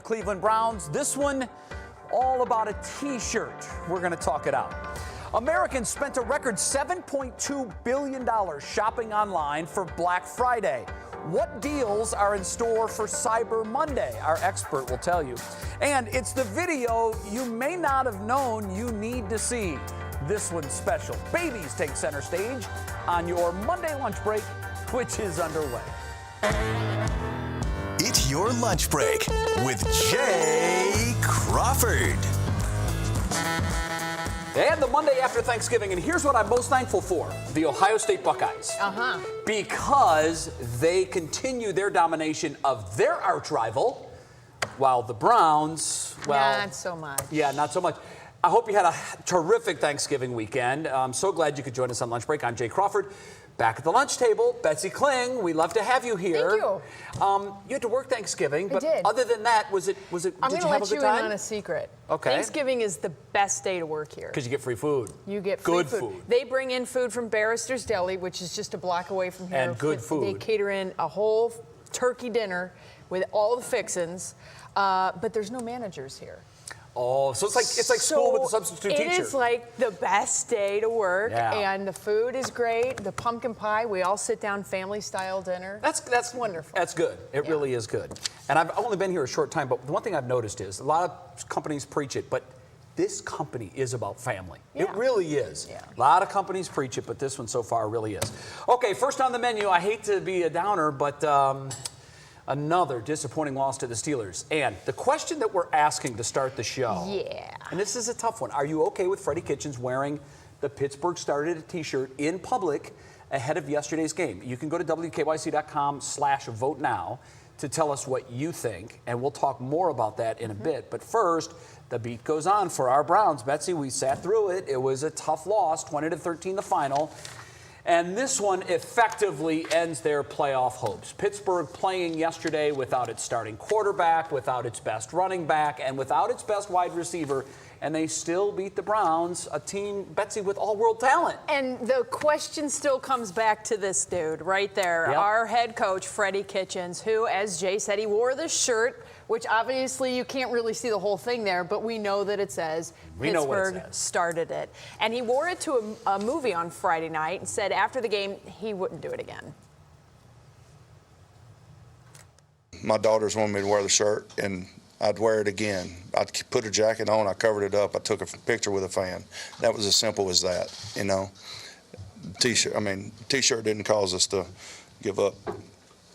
Cleveland Browns. This one, all about a T-shirt. We're going to talk it out. Americans spent a record $7.2 billion shopping online for Black Friday. What deals are in store for Cyber Monday? Our expert will tell you. And it's the video you may not have known you need to see. This one's special. Babies take center stage on your Monday lunch break, which is underway. It's your lunch break with Jay Crawford. And the Monday after Thanksgiving, and here's what I'm most thankful for, the Ohio State Buckeyes. Because they continue their domination of their arch rival, while the Browns, well... Not so much. Yeah, not so much. I hope you had a terrific Thanksgiving weekend. I'm so glad you could join us on Lunch Break. I'm Jay Crawford. Back at the lunch table, Betsy Kling. We love to have you here. Thank you. You had to work Thanksgiving, but I did. Other than that, did you have a good time? I'm going to let you in on a secret. Okay. Thanksgiving is the best day to work here. Because you get free food. You get free good food. They bring in food from Barrister's Deli, which is just a block away from here. And good food. They cater in a whole turkey dinner with all the fixins, but there's no managers here. Oh, so it's like school with a substitute teacher. It is like the best day to work, Yeah. and the food is great. The pumpkin pie, we all sit down family-style dinner. That's wonderful. That's good. It really is good. And I've only been here a short time, but the one thing I've noticed is a lot of companies preach it, but this company is about family. Yeah. It really is. Yeah. A lot of companies preach it, but this one so far really is. Okay, first on the menu, I hate to be a downer, but another disappointing loss to the Steelers. And the question that we're asking to start the show, and this is a tough one, are you okay with Freddie Kitchens wearing the Pittsburgh started T-shirt in public ahead of yesterday's game? You can go to WKYC.com/vote now to tell us what you think, and we'll talk more about that in a bit. But first, the beat goes on for our Browns. Betsy, we sat through it. It was a tough loss, 20-13 the final. And this one effectively ends their playoff hopes. Pittsburgh playing yesterday without its starting quarterback, without its best running back, and without its best wide receiver. And they still beat the Browns, a team, Betsy, with all-world talent. And the question still comes back to this dude right there, Yep. Our head coach, Freddie Kitchens, who, as Jay said, he wore this shirt, which obviously you can't really see the whole thing there, but we know that it says Pittsburgh started it. And he wore it to a movie on Friday night and said after the game he wouldn't do it again. My daughters wanted me to wear the shirt, and I'd wear it again. I'd put a jacket on, I covered it up, I took a picture with a fan. That was as simple as that, you know. T-shirt didn't cause us to give up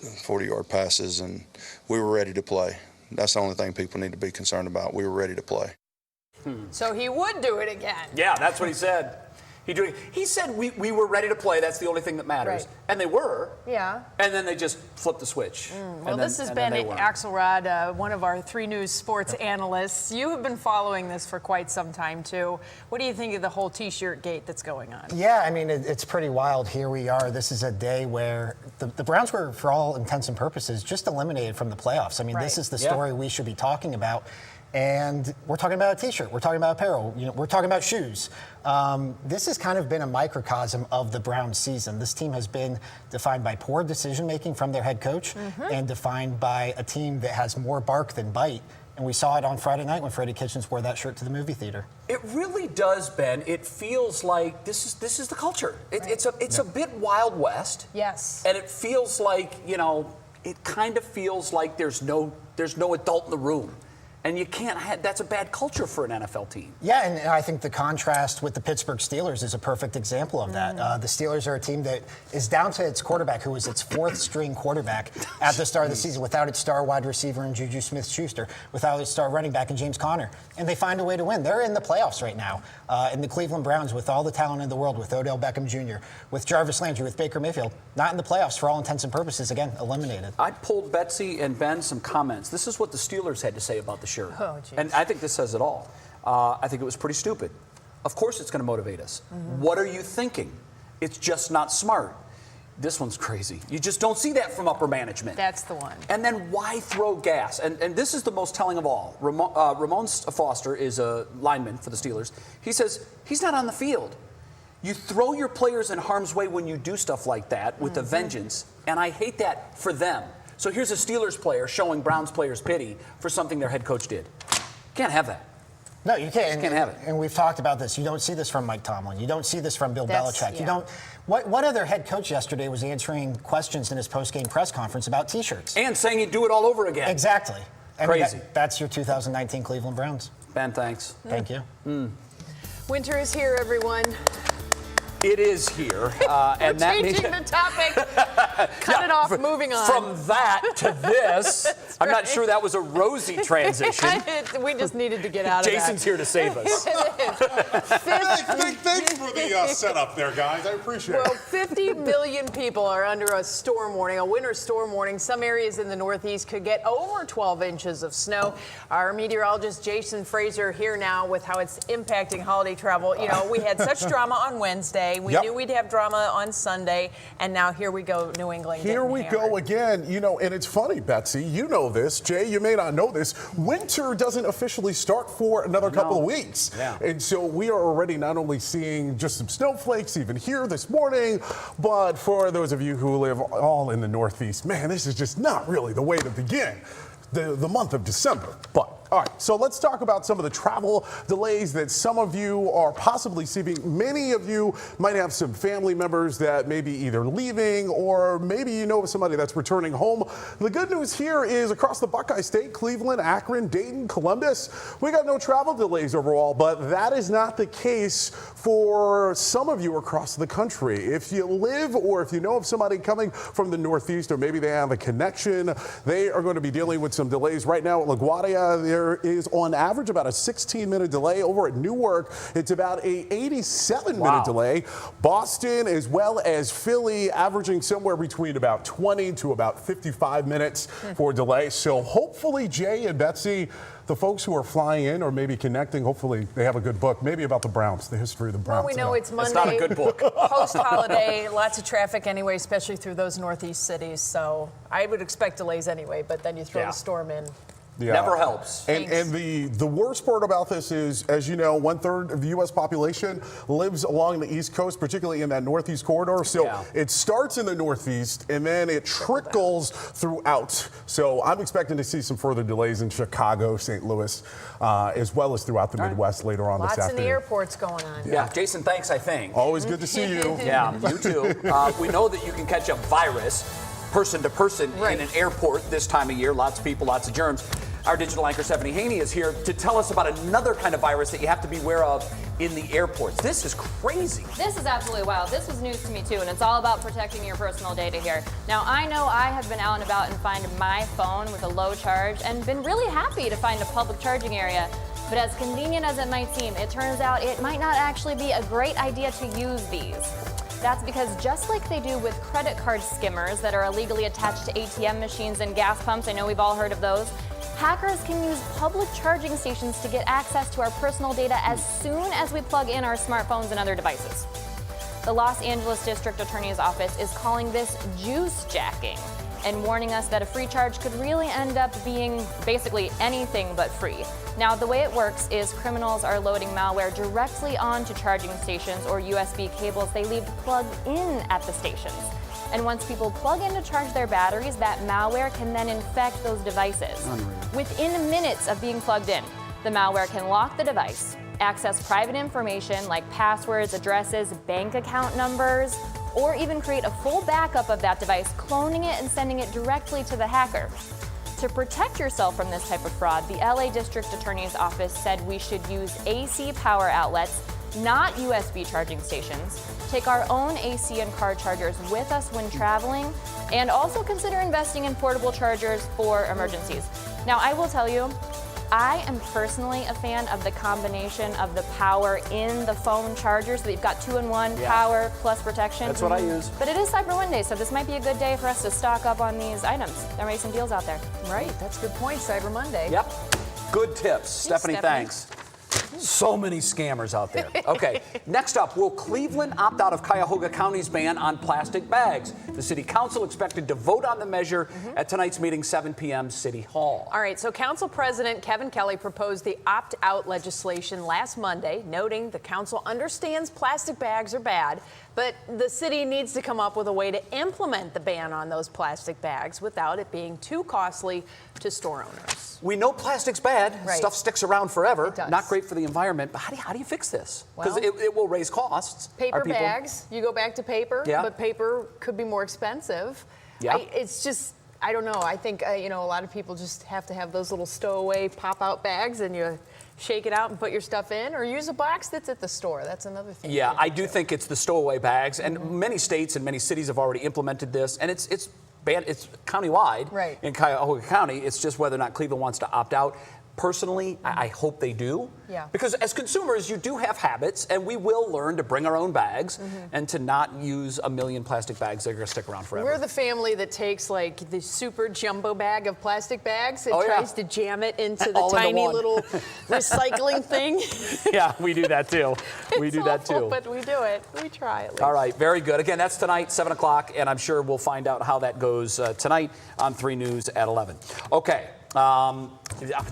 40-yard passes, and we were ready to play. That's the only thing people need to be concerned about. We were ready to play. So he would do it again. Yeah, that's what he said. He said we were ready to play. That's the only thing that matters. Right. And they were. Yeah. And then they just flipped the switch. Well, this has been Axelrod, one of our 3 News sports analysts. You have been following this for quite some time, too. What do you think of the whole T-shirt gate that's going on? Yeah, I mean, it's pretty wild. Here we are. This is a day where the Browns were, for all intents and purposes, just eliminated from the playoffs. I mean, This is the story we should be talking about. And we're talking about a T-shirt. We're talking about apparel. We're talking about shoes. This has kind of been a microcosm of the Browns season. This team has been defined by poor decision-making from their head coach and defined by a team that has more bark than bite. And we saw it on Friday night when Freddie Kitchens wore that shirt to the movie theater. It really does, Ben. It feels like this is the culture. It's a bit Wild West. Yes. And it feels like, it kind of feels like there's no adult in the room. And you can't have, that's a bad culture for an NFL team. Yeah, and I think the contrast with the Pittsburgh Steelers is a perfect example of that. The Steelers are a team that is down to its quarterback, who was its 4th string quarterback at the start of the season, without its star wide receiver in Juju Smith-Schuster, without its star running back in James Conner. And they find a way to win. They're in the playoffs right now. And the Cleveland Browns, with all the talent in the world, with Odell Beckham Jr., with Jarvis Landry, with Baker Mayfield, not in the playoffs for all intents and purposes, again, eliminated. I pulled Betsy and Ben some comments. This is what the Steelers had to say about the shirt. Oh, geez. And I think this says it all. I think it was pretty stupid. Of course it's going to motivate us. What are you thinking? It's just not smart. This one's crazy. You just don't see that from upper management. That's the one. And then why throw gas? And this is the most telling of all. Ramon Foster is a lineman for the Steelers. He says he's not on the field. You throw your players in harm's way when you do stuff like that with a vengeance, and I hate that for them. So here's a Steelers player showing Browns players pity for something their head coach did. Can't have that. No, you can't. Can't have it. And we've talked about this. You don't see this from Mike Tomlin. You don't see this from Bill Belichick. Yeah. You don't. What other head coach yesterday was answering questions in his post-game press conference about T-shirts? And saying he'd do it all over again. Exactly. I mean, Crazy. That's your 2019 Cleveland Browns. Ben, thanks. Thank you. Winter is here, everyone. It is here. And that means Changing the topic. Cut it off, moving on. From that to this, I'm not sure that was a rosy transition. We just needed to get out of Jason's here to save us. Thanks for the setup there, guys. I appreciate Well, it. 50 million people are under a storm warning, a winter storm warning. Some areas in the Northeast could get over 12 inches of snow. Our meteorologist Jason Fraser here now with how it's impacting holiday travel. You know, we had such drama on Wednesday. We knew we'd have drama on Sunday, and now here we go, New England. Here we hammered. go again. You know, and it's funny, Betsy, you know this. Jay, you may not know this. Winter doesn't officially start for another couple of weeks. Yeah. And so we are already not only seeing just some snowflakes even here this morning, but for those of you who live all in the Northeast, man, this is just not really the way to begin the month of December. But all right, so let's talk about some of the travel delays that some of you are possibly seeing. Many of you might have some family members that may be either leaving or maybe you know somebody that's returning home. The good news here is across the Buckeye State, Cleveland, Akron, Dayton, Columbus, we got no travel delays overall, but that is not the case for some of you across the country. If you live or if you know of somebody coming from the Northeast or maybe they have a connection, they are going to be dealing with some delays. Right now at LaGuardia, there is on average about a 16-minute delay. Over at Newark, it's about a 87-minute delay. Boston as well as Philly averaging somewhere between about 20 to about 55 minutes for delay. So hopefully, Jay and Betsy, the folks who are flying in or maybe connecting, hopefully they have a good book, maybe about the Browns, the history of the Browns. Well, we know it's Monday. It's not a good book. Post-holiday, lots of traffic anyway, especially through those Northeast cities. So I would expect delays anyway, but then you throw the storm in. Yeah. Never helps. And the worst part about this is, as you know, 1/3 of the U.S. population lives along the East Coast, particularly in that Northeast corridor. So it starts in the Northeast and then it trickles throughout. So I'm expecting to see some further delays in Chicago, St. Louis, as well as throughout the Midwest later on Lots this in the afternoon. airports going on. Yeah, Jason, thanks, I think. Always good to see you. Yeah, you too. We know that you can catch a virus person to person in an airport this time of year. Lots of people, lots of germs. Our digital anchor, Stephanie Haney, is here to tell us about another kind of virus that you have to be aware of in the airports. This is crazy. This is absolutely wild. This was news to me too, and it's all about protecting your personal data here. Now, I know I have been out and about and find my phone with a low charge and been really happy to find a public charging area. But as convenient as it might seem, it turns out it might not actually be a great idea to use these. That's because just like they do with credit card skimmers that are illegally attached to ATM machines and gas pumps, I know we've all heard of those, hackers can use public charging stations to get access to our personal data as soon as we plug in our smartphones and other devices. The Los Angeles District Attorney's Office is calling this juice jacking and warning us that a free charge could really end up being basically anything but free. Now, the way it works is criminals are loading malware directly onto charging stations or USB cables they leave plugged in at the stations. And once people plug in to charge their batteries, that malware can then infect those devices. Within minutes of being plugged in, the malware can lock the device, access private information like passwords, addresses, bank account numbers, or even create a full backup of that device, cloning it and sending it directly to the hacker. To protect yourself from this type of fraud, the LA District Attorney's Office said we should use AC power outlets, not USB charging stations, take our own AC and car chargers with us when traveling, and also consider investing in portable chargers for emergencies. Now, I will tell you, I am personally a fan of the combination of the power in the phone charger, so that you've got 2-in-1 power plus protection. That's what I use. But it is Cyber Monday, so this might be a good day for us to stock up on these items. There may be some deals out there. Right, that's a good point, Cyber Monday. Yep. Good tips. Stephanie, Stephanie. thanks. So many scammers out there. Okay, next up, will Cleveland opt out of Cuyahoga County's ban on plastic bags? The city council expected to vote on the measure at tonight's meeting, 7 p.m. City Hall. All right, so Council President Kevin Kelly proposed the opt-out legislation last Monday, noting the council understands plastic bags are bad, but the city needs to come up with a way to implement the ban on those plastic bags without it being too costly to store owners. We know plastic's bad. Right. Stuff sticks around forever. It does. Not great for the environment. But how do you fix this? Because Well, it will raise costs. Paper Are people- bags, you go back to paper, Yeah. but paper could be more expensive. Yeah. It's just, I don't know. I think, a lot of people just have to have those little stowaway pop-out bags and you shake it out and put your stuff in, or use a box that's at the store. That's another thing. Yeah, I do think it's the stowaway bags, and many states and many cities have already implemented this, and it's banned. It's countywide Right. in Cuyahoga County. It's just whether or not Cleveland wants to opt out. Personally, I hope they do. Yeah. Because as consumers, you do have habits, and we will learn to bring our own bags and to not use a million plastic bags that are going to stick around forever. We're the family that takes like the super jumbo bag of plastic bags and Oh, yeah. tries to jam it into the All into tiny one. little recycling thing. Yeah, we do that too. We It's do that awful, too. But we do it. We try at least. All right, very good. Again, that's tonight, 7 o'clock, and I'm sure we'll find out how that goes tonight on 3 News at 11. Okay,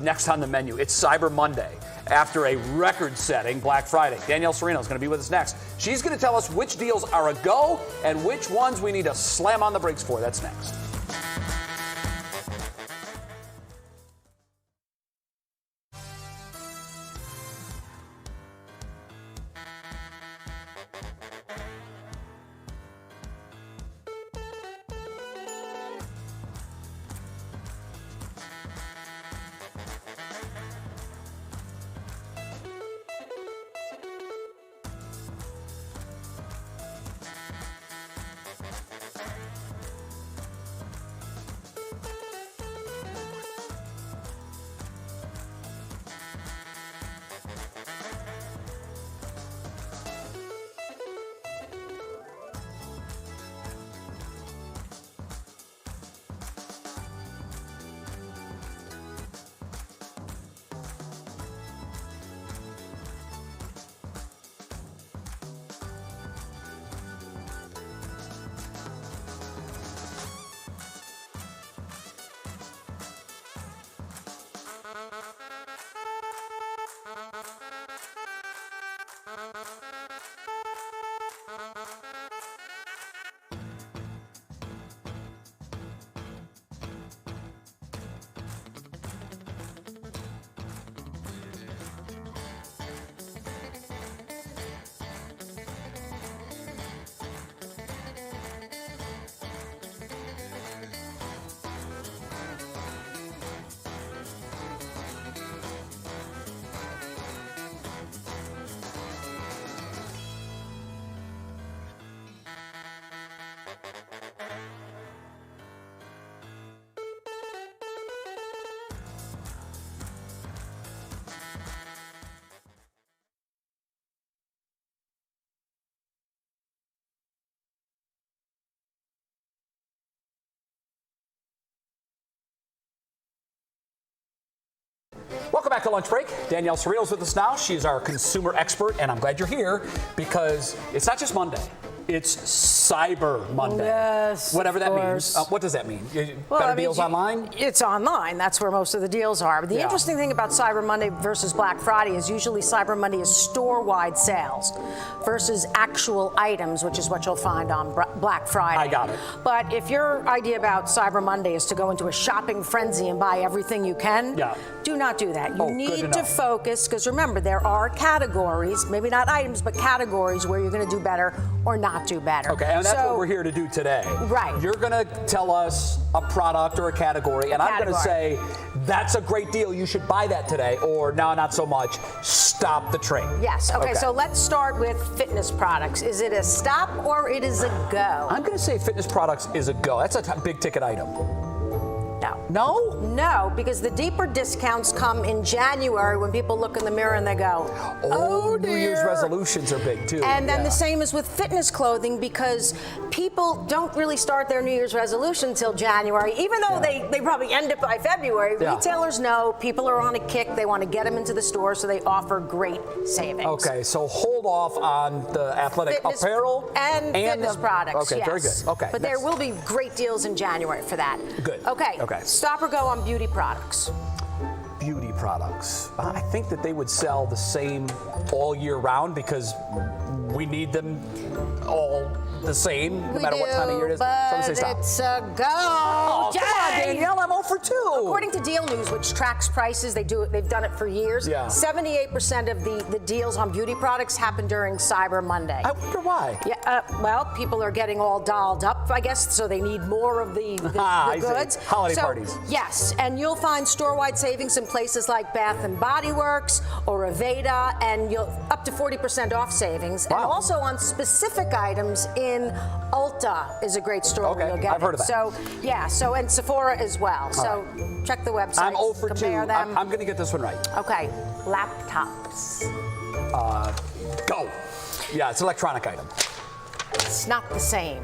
next on the menu, it's Cyber Monday after a record-setting Black Friday. Danielle Serino is going to be with us next. She's going to tell us which deals are a go and which ones we need to slam on the brakes for. That's next. Welcome back to Lunch Break. Danielle Serino's with us now. She's our consumer expert, and I'm glad you're here because it's not just Monday. It's Cyber Monday. Yes, whatever of that course. means. What does that mean? Well, Better I mean, deals online? It's online. That's where most of the deals are. But the Yeah. interesting thing about Cyber Monday versus Black Friday is usually Cyber Monday is store-wide sales versus actual items, which is what you'll find on Black Friday. I got it. But if your idea about Cyber Monday is to go into a shopping frenzy and buy everything you can, Yeah. do not do that. You Oh, good need to to know. focus, because remember, there are categories, maybe not items, but categories where you're going to do better or not do better. Okay, and that's So- what we're here to do today. Right. You're going to tell us a product or a category, and I'm going to say, that's a great deal. You should buy that today. Or, no, not so much. Stop the train. Yes. Okay, so let's start with fitness products. Is it a stop or it is a go? I'm going to say fitness products is a go. That's a big ticket item. No. No, because the deeper discounts come in January when people look in the mirror and they go, oh dear. New Year's resolutions are big too. And then the same is with fitness clothing, because people don't really start their New Year's resolution until January, even though they probably end it by February. Retailers know people are on a kick. They want to get them into the store, so they offer great savings. Okay, so hold off on the athletic apparel and fitness products. Okay, yes. very good. Okay, but there will be great deals in January for that. Good. Okay. Okay. Stop or go on beauty products. Beauty products. I think that they would sell the same all year round because we need them all the same, no matter what time of year it is. But say stop. it's a go. Oh, Jay! come on, Danielle, I'm 0 for 2. According to Deal News, which tracks prices, they've done it for years. 78% of the deals on beauty products happen during Cyber Monday. I wonder why. Yeah, well, people are getting all dolled up, I guess, so they need more of the goods. Holiday parties. Yes, and you'll find store-wide savings in places like Bath and Body Works or Aveda, and you'll up to 40% off savings. Wow. And also on specific items in Ulta is a great store where you'll get I've heard of that. So and Sephora as well. So check the website. I'm 0 for 2. Compare them. I'm going to get this one right. Okay, laptops. Go. Yeah, it's an electronic item. It's not the same.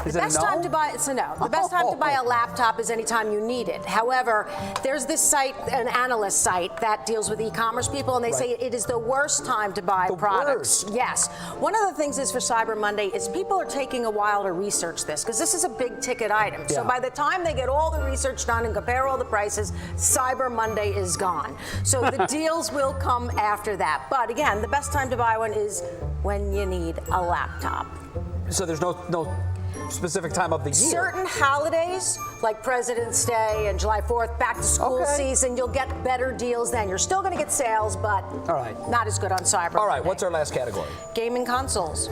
Is The it a best no? time to buy it's a no. The best time to buy a laptop is anytime you need it. However, there's this site, an analyst site that deals with e-commerce people, and they say it is the worst time to buy products. Worst. Yes. One of the things is for Cyber Monday is people are taking a while to research this, because this is a big ticket item. So by the time they get all the research done and compare all the prices, Cyber Monday is gone. So the deals will come after that. But again, the best time to buy one is when you need a laptop. So there's no specific time of the year. Certain holidays, like President's Day and July 4th, back to school season, you'll get better deals then. You're still going to get sales, but not as good on Cyber All right, Monday. what's our last category? Gaming consoles.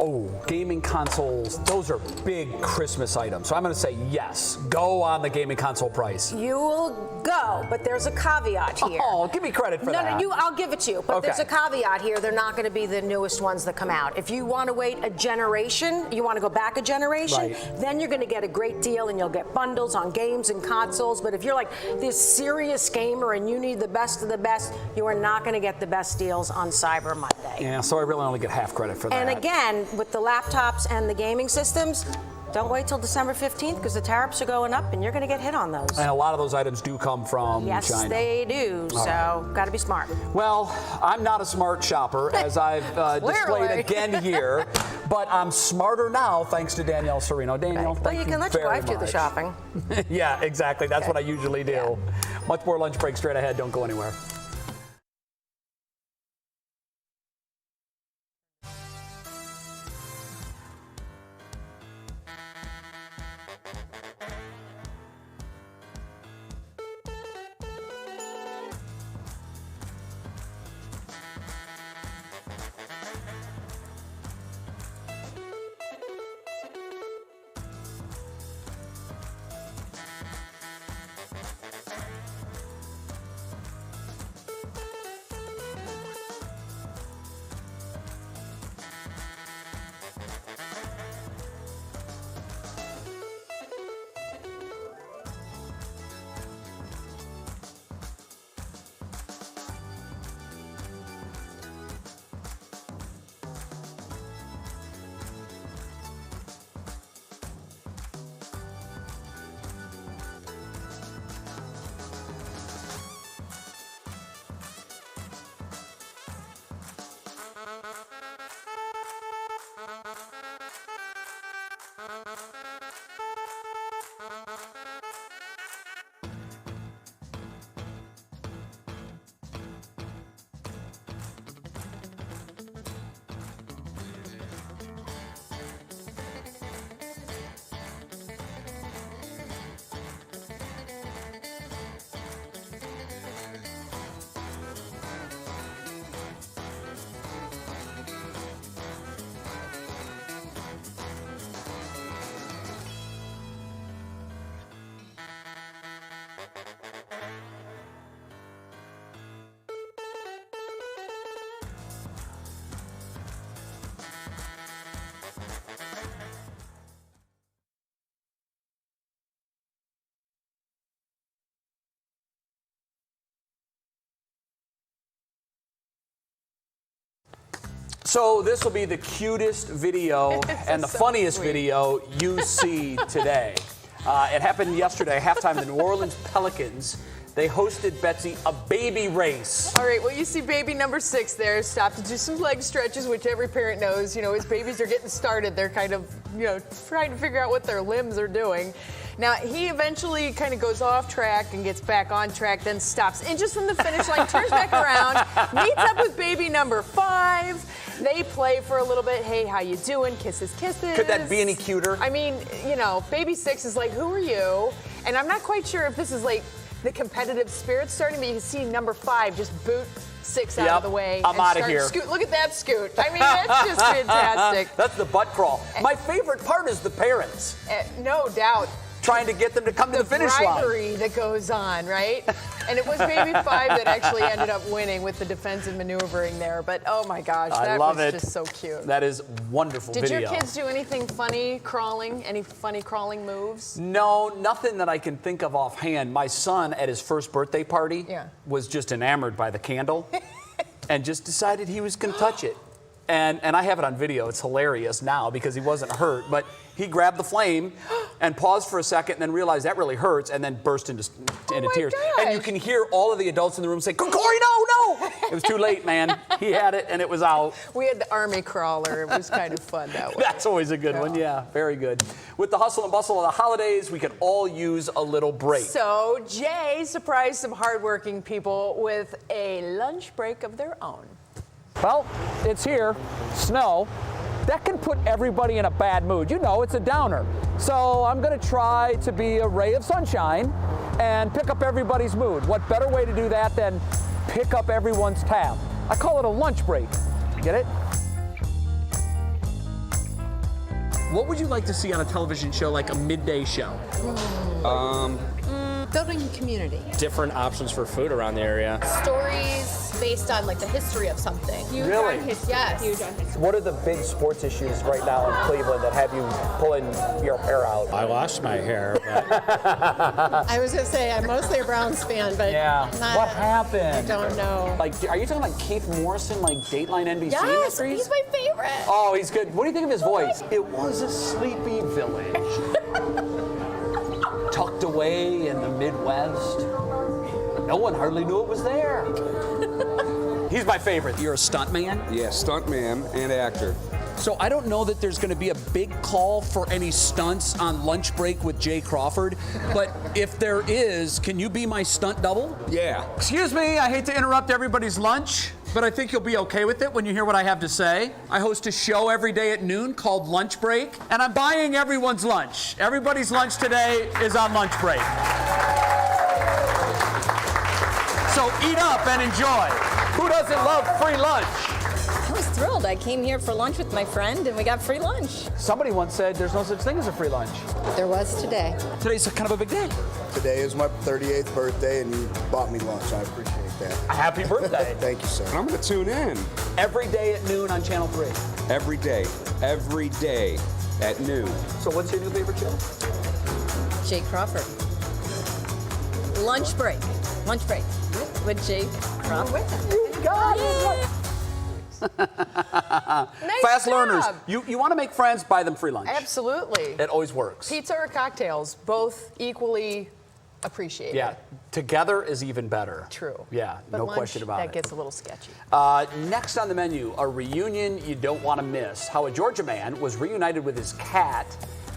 Oh, gaming consoles. Those are big Christmas items. So I'm going to say yes. Go on the gaming console price. You will go, but there's a caveat here. Oh, give me credit for that. No, I'll give it to you. But there's a caveat here. They're not going to be the newest ones that come out. If you want to wait a generation, you want to go back a generation, then you're going to get a great deal and you'll get bundles on games and consoles. But if you're like this serious gamer and you need the best of the best, you are not going to get the best deals on Cyber Monday. Yeah, so I really only get half credit for that. And again, with the laptops and the gaming systems, don't wait till December 15th because the tariffs are going up and you're going to get hit on those. And a lot of those items do come from China. Yes, they do. So got to be smart. Well, I'm not a smart shopper, as I've displayed again here, but I'm smarter now thanks to Danielle Serino. Danielle, thank you very much. Well, you can let your wife do the shopping. Yeah, exactly. That's what I usually do. Yeah. Much more lunch break straight ahead. Don't go anywhere. So this will be the cutest video and the so funniest sweet. video you see today. It happened yesterday, halftime. The New Orleans Pelicans, they hosted, Betsy, a baby race. All right, well, you see baby number 6 there stop to do some leg stretches, which every parent knows. You know, as babies are getting started, they're kind of, you know, trying to figure out what their limbs are doing. Now, he eventually kind of goes off track and gets back on track, then stops inches from the finish line, turns back around, meets up with baby number 5. They play for a little bit. Hey, how you doing? Kisses, kisses. Could that be any cuter? I mean, you know, baby 6 is like, who are you? And I'm not quite sure if this is like the competitive spirit starting, but you can see number 5 just boot 6 out of the way. I'm out of here. Scoot. Look at that scoot. I mean, that's just fantastic. That's the butt crawl. My favorite part is the parents. No doubt. Trying to get them to come to the finish line. The bribery that goes on, right? And it was baby 5 that actually ended up winning with the defensive maneuvering there. But oh my gosh, that was just so cute. That is wonderful video. Did your kids do anything funny crawling? Any funny crawling moves? No, nothing that I can think of offhand. My son at his first birthday party was just enamored by the candle and just decided he was going to touch it. And I have it on video. It's hilarious now because he wasn't hurt, but he grabbed the flame and paused for a second and then realized that really hurts and then burst into tears. gosh. And you can hear all of the adults in the room say, Corey, no! It was too late, man. He had it and it was out. We had the army crawler. It was kind of fun that way. That's always a good one, yeah, very good. With the hustle and bustle of the holidays, we could all use a little break. So Jay surprised some hardworking people with a lunch break of their own. Well, it's here, snow. That can put everybody in a bad mood. You know, it's a downer. So I'm gonna try to be a ray of sunshine and pick up everybody's mood. What better way to do that than pick up everyone's tab? I call it a lunch break. Get it? What would you like to see on a television show, like a midday show? Building community. Different options for food around the area. Stories based on like the history of something. Huge Really? On history. Yes. Huge on history. What are the big sports issues right now in Cleveland that have you pulling your hair out? I washed my hair, but I was gonna say I'm mostly a Browns fan, but What happened? I don't know. Like, are you talking like Keith Morrison, like Dateline NBC? Yes, he's my favorite. Oh, he's good. What do you think of his voice? It was a sleepy village. Tucked away in the Midwest. No one hardly knew it was there. He's my favorite. You're a stuntman? Yeah, stuntman and actor. So I don't know that there's going to be a big call for any stunts on Lunch Break with Jay Crawford, but if there is, can you be my stunt double? Yeah. Excuse me, I hate to interrupt everybody's lunch, but I think you'll be okay with it when you hear what I have to say. I host a show every day at noon called Lunch Break, and I'm buying everyone's lunch. Everybody's lunch today is on Lunch Break. So eat up and enjoy. Who doesn't love free lunch? I was thrilled. I came here for lunch with my friend and we got free lunch. Somebody once said there's no such thing as a free lunch. There was today. Today's kind of a big day. Today is my 38th birthday and you bought me lunch. I appreciate that. Happy birthday. Thank you, sir. And I'm going to tune in. Every day at noon on Channel 3. Every day at noon. So what's your new favorite show? Jay Crawford. Lunch break. Lunch break with Jay Crawford. You got it. Nice Fast job. learners. You want to make friends, buy them free lunch. Absolutely. It always works. Pizza or cocktails, both equally appreciated. Yeah, together is even better. True. Yeah, But no lunch, question about that it. gets a little sketchy. Next on the menu, a reunion you don't want to miss. How a Georgia man was reunited with his cat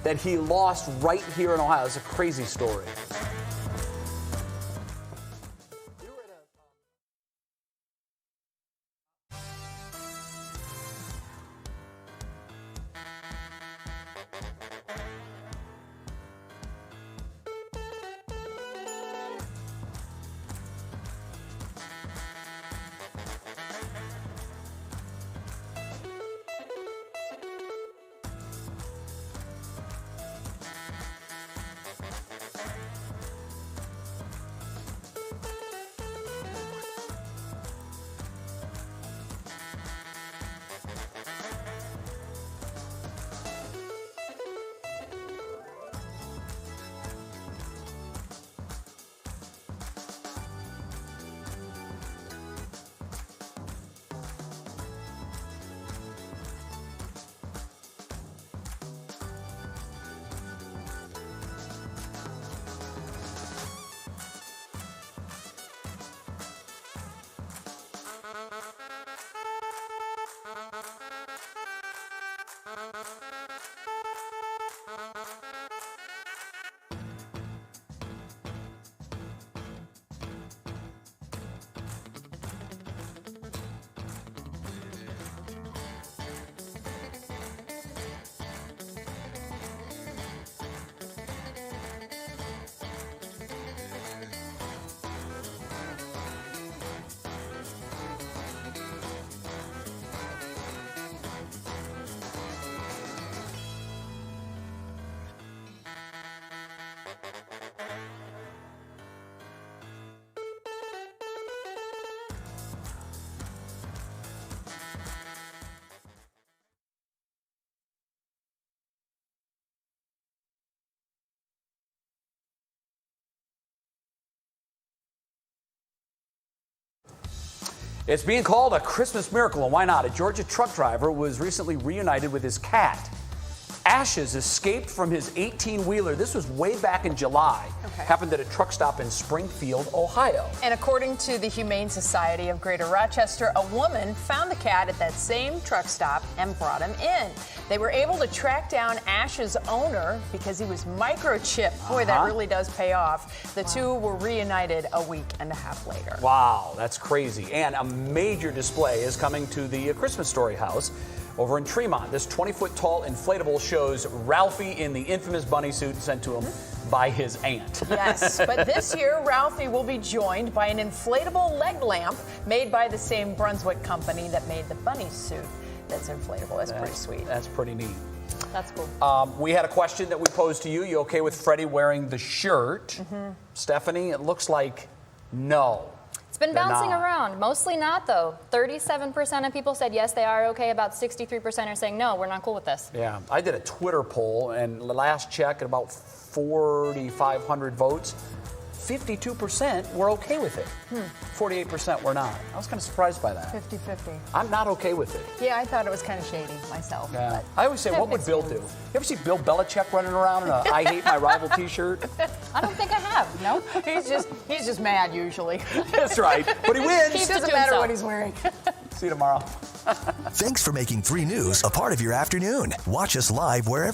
that he lost right here in Ohio. It's a crazy story. It's being called a Christmas miracle, and why not? A Georgia truck driver was recently reunited with his cat. Ashes escaped from his 18-wheeler. This was way back in July. Happened at a truck stop in Springfield, Ohio. And according to the Humane Society of Greater Rochester, a woman found the cat at that same truck stop and brought him in. They were able to track down Ash's owner because he was microchipped. Boy, that really does pay off. The two were reunited a week and a half later. Wow, that's crazy. And a major display is coming to the Christmas Story house over in Tremont. This 20-foot-tall inflatable shows Ralphie in the infamous bunny suit sent to him by his aunt. Yes, but this year, Ralphie will be joined by an inflatable leg lamp made by the same Brunswick company that made the bunny suit that's inflatable. That's pretty sweet. That's pretty neat. That's cool. We had a question that we posed to you. You okay with Freddie wearing the shirt? Stephanie, it looks like no. It's been bouncing around. Mostly not, though. 37% of people said yes, they are okay. About 63% are saying no, we're not cool with this. Yeah, I did a Twitter poll, and the last check at about 4,500 votes, 52% were okay with it. 48% were not. I was kind of surprised by that. 50-50. I'm not okay with it. Yeah, I thought it was kind of shady myself. Yeah. I always say, what would Bill do? You ever see Bill Belichick running around in a I Hate My Rival t-shirt? I don't think I have, no. He's just mad usually. That's right, but he wins. He doesn't matter what he's wearing. See you tomorrow. Thanks for making 3 News a part of your afternoon. Watch us live wherever